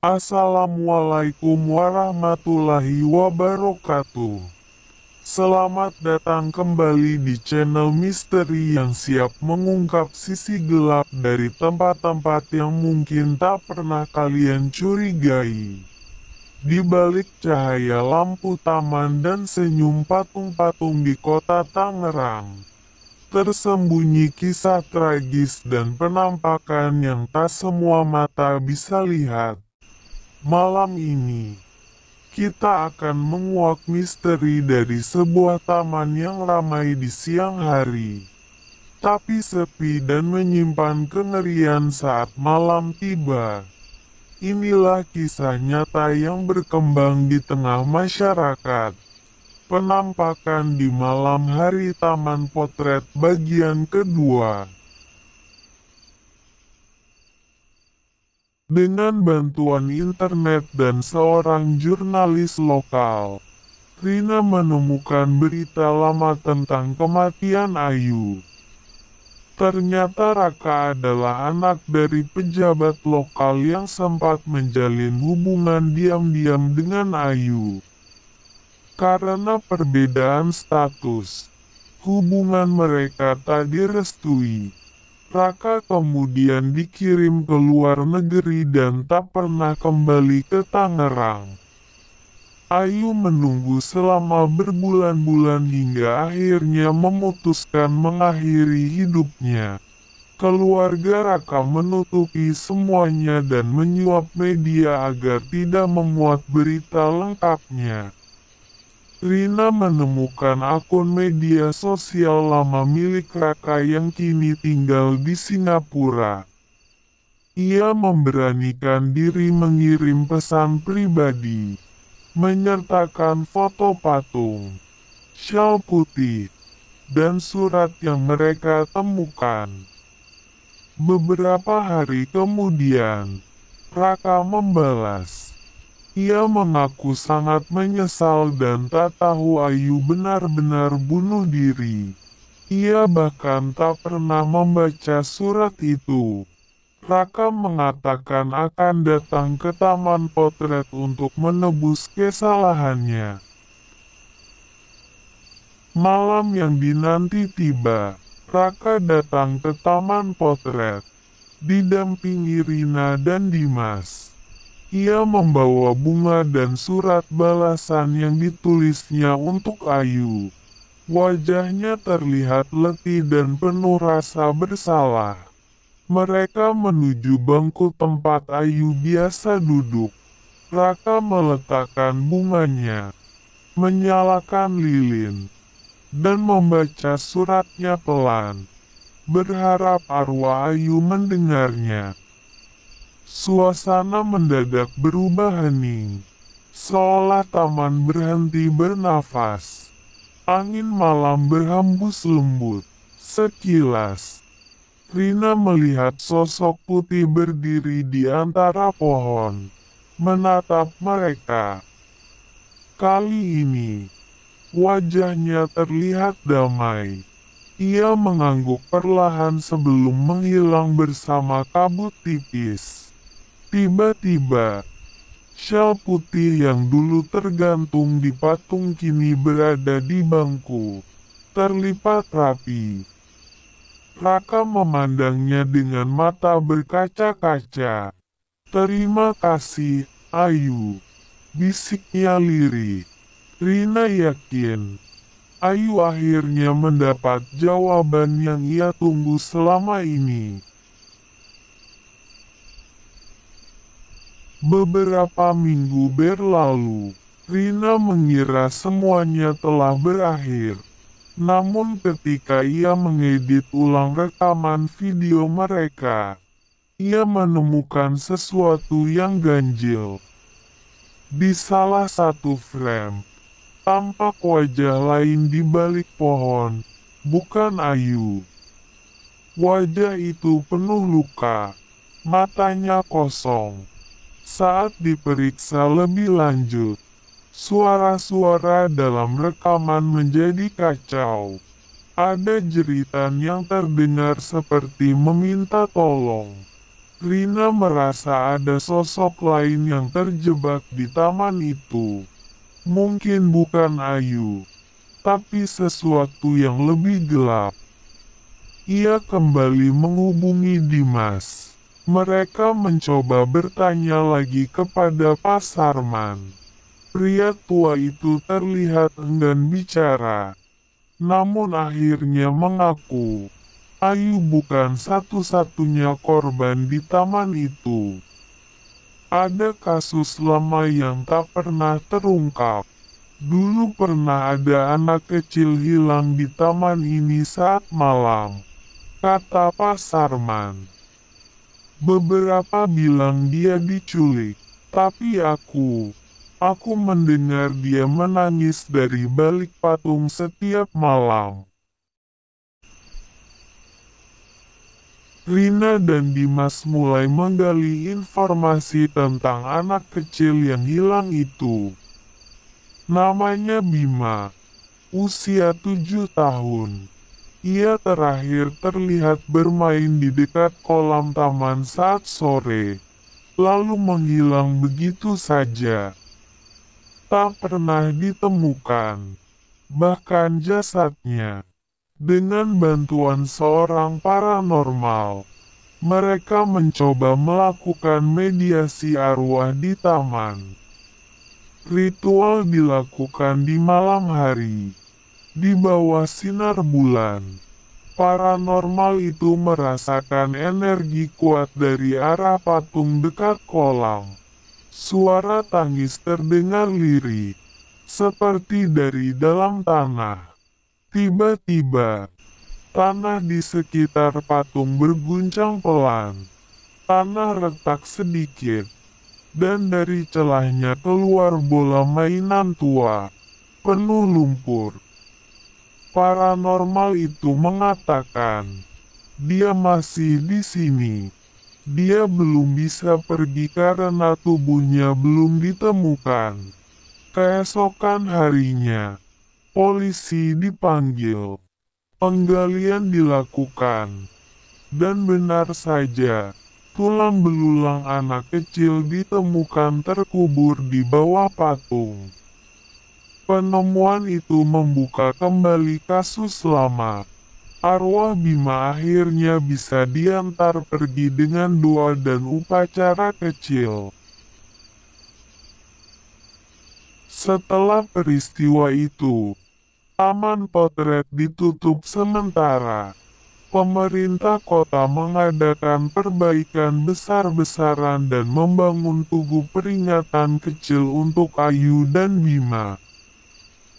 Assalamualaikum warahmatullahi wabarakatuh. Selamat datang kembali di channel misteri yang siap mengungkap sisi gelap dari tempat-tempat yang mungkin tak pernah kalian curigai. Di balik cahaya lampu taman dan senyum patung-patung di kota Tangerang, tersembunyi kisah tragis dan penampakan yang tak semua mata bisa lihat. Malam ini, kita akan menguak misteri dari sebuah taman yang ramai di siang hari, tapi sepi dan menyimpan kengerian saat malam tiba. Inilah kisah nyata yang berkembang di tengah masyarakat. Penampakan di malam hari Taman Potret bagian kedua. Dengan bantuan internet dan seorang jurnalis lokal, Rina menemukan berita lama tentang kematian Ayu. Ternyata Raka adalah anak dari pejabat lokal yang sempat menjalin hubungan diam-diam dengan Ayu. Karena perbedaan status, hubungan mereka tak direstui. Raka kemudian dikirim ke luar negeri dan tak pernah kembali ke Tangerang. Ayu menunggu selama berbulan-bulan hingga akhirnya memutuskan mengakhiri hidupnya. Keluarga Raka menutupi semuanya dan menyuap media agar tidak memuat berita lengkapnya. Rina menemukan akun media sosial lama milik Raka yang kini tinggal di Singapura. Ia memberanikan diri mengirim pesan pribadi, menyertakan foto patung, syal putih, dan surat yang mereka temukan. Beberapa hari kemudian, Raka membalas. Ia mengaku sangat menyesal dan tak tahu Ayu benar-benar bunuh diri. Ia bahkan tak pernah membaca surat itu. Raka mengatakan akan datang ke Taman Potret untuk menebus kesalahannya. Malam yang dinanti tiba, Raka datang ke Taman Potret, didampingi Rina dan Dimas. Ia membawa bunga dan surat balasan yang ditulisnya untuk Ayu. Wajahnya terlihat letih dan penuh rasa bersalah. Mereka menuju bangku tempat Ayu biasa duduk. Raka meletakkan bunganya, menyalakan lilin, dan membaca suratnya pelan, berharap arwah Ayu mendengarnya. Suasana mendadak berubah hening, seolah taman berhenti bernafas. Angin malam berhembus lembut. Sekilas, Rina melihat sosok putih berdiri di antara pohon, menatap mereka. Kali ini, wajahnya terlihat damai. Ia mengangguk perlahan sebelum menghilang bersama kabut tipis. Tiba-tiba, syal putih yang dulu tergantung di patung kini berada di bangku, terlipat rapi. Raka memandangnya dengan mata berkaca-kaca. "Terima kasih, Ayu," bisiknya lirih. Rina yakin, Ayu akhirnya mendapat jawaban yang ia tunggu selama ini. Beberapa minggu berlalu, Rina mengira semuanya telah berakhir. Namun ketika ia mengedit ulang rekaman video mereka, ia menemukan sesuatu yang ganjil. Di salah satu frame, tampak wajah lain di balik pohon, bukan Ayu. Wajah itu penuh luka, matanya kosong. Saat diperiksa lebih lanjut, suara-suara dalam rekaman menjadi kacau. Ada jeritan yang terdengar seperti meminta tolong. Rina merasa ada sosok lain yang terjebak di taman itu. Mungkin bukan Ayu, tapi sesuatu yang lebih gelap. Ia kembali menghubungi Dimas. Mereka mencoba bertanya lagi kepada Pak Sarman. Pria tua itu terlihat enggan bicara, namun akhirnya mengaku, Ayu bukan satu-satunya korban di taman itu. Ada kasus lama yang tak pernah terungkap. Dulu pernah ada anak kecil hilang di taman ini saat malam, kata Pak Sarman. Beberapa bilang dia diculik, tapi aku mendengar dia menangis dari balik patung setiap malam. Rina dan Dimas mulai menggali informasi tentang anak kecil yang hilang itu. Namanya Bima, usia 7 tahun. Ia terakhir terlihat bermain di dekat kolam taman saat sore, lalu menghilang begitu saja. Tak pernah ditemukan, bahkan jasadnya. Dengan bantuan seorang paranormal, mereka mencoba melakukan mediasi arwah di taman. Ritual dilakukan di malam hari, di bawah sinar bulan. Paranormal itu merasakan energi kuat dari arah patung dekat kolam. Suara tangis terdengar lirih, seperti dari dalam tanah. Tiba-tiba, tanah di sekitar patung berguncang pelan. Tanah retak sedikit, dan dari celahnya keluar bola mainan tua, penuh lumpur. Paranormal itu mengatakan, dia masih di sini. Dia belum bisa pergi karena tubuhnya belum ditemukan. Keesokan harinya, polisi dipanggil. Penggalian dilakukan. Dan benar saja, tulang belulang anak kecil ditemukan terkubur di bawah patung. Penemuan itu membuka kembali kasus lama. Arwah Bima akhirnya bisa diantar pergi dengan doa dan upacara kecil. Setelah peristiwa itu, Taman Potret ditutup sementara. Pemerintah kota mengadakan perbaikan besar-besaran dan membangun tugu peringatan kecil untuk Ayu dan Bima.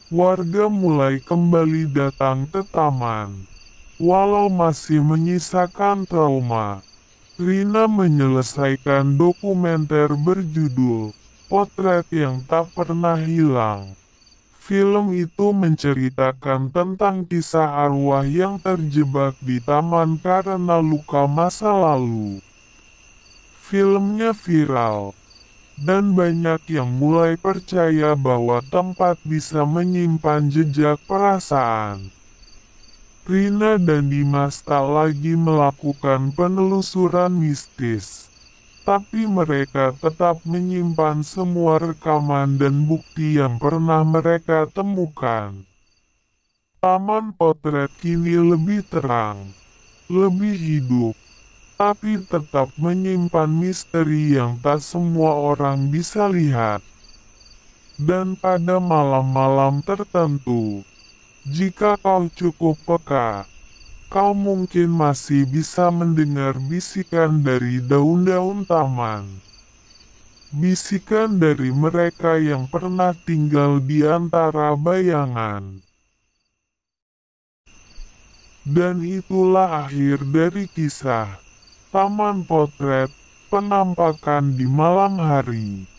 Warga mulai kembali datang ke taman. Walau masih menyisakan trauma, Rina menyelesaikan dokumenter berjudul Potret yang Tak Pernah Hilang. Film itu menceritakan tentang kisah arwah yang terjebak di taman karena luka masa lalu. Filmnya viral, dan banyak yang mulai percaya bahwa tempat bisa menyimpan jejak perasaan. Rina dan Dimas tak lagi melakukan penelusuran mistis. Tapi mereka tetap menyimpan semua rekaman dan bukti yang pernah mereka temukan. Taman Potret kini lebih terang, lebih hidup, tapi tetap menyimpan misteri yang tak semua orang bisa lihat. Dan pada malam-malam tertentu, jika kau cukup peka, kau mungkin masih bisa mendengar bisikan dari daun-daun taman. Bisikan dari mereka yang pernah tinggal di antara bayangan. Dan itulah akhir dari kisah Taman Potret, penampakan di malam hari.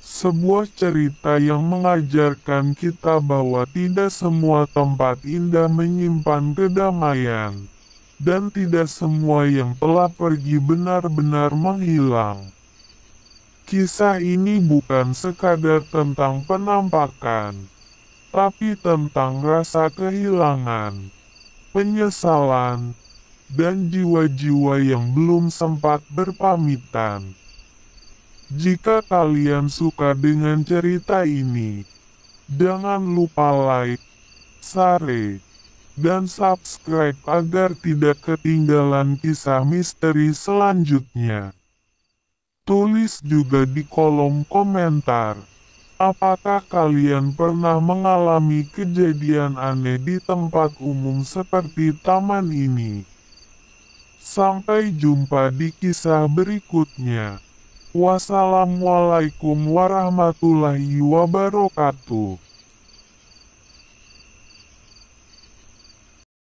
Sebuah cerita yang mengajarkan kita bahwa tidak semua tempat indah menyimpan kedamaian, dan tidak semua yang telah pergi benar-benar menghilang. Kisah ini bukan sekadar tentang penampakan, tapi tentang rasa kehilangan, penyesalan, dan jiwa-jiwa yang belum sempat berpamitan. Jika kalian suka dengan cerita ini, jangan lupa like, share, dan subscribe agar tidak ketinggalan kisah misteri selanjutnya. Tulis juga di kolom komentar, apakah kalian pernah mengalami kejadian aneh di tempat umum seperti taman ini? Sampai jumpa di kisah berikutnya. Wassalamualaikum warahmatullahi wabarakatuh.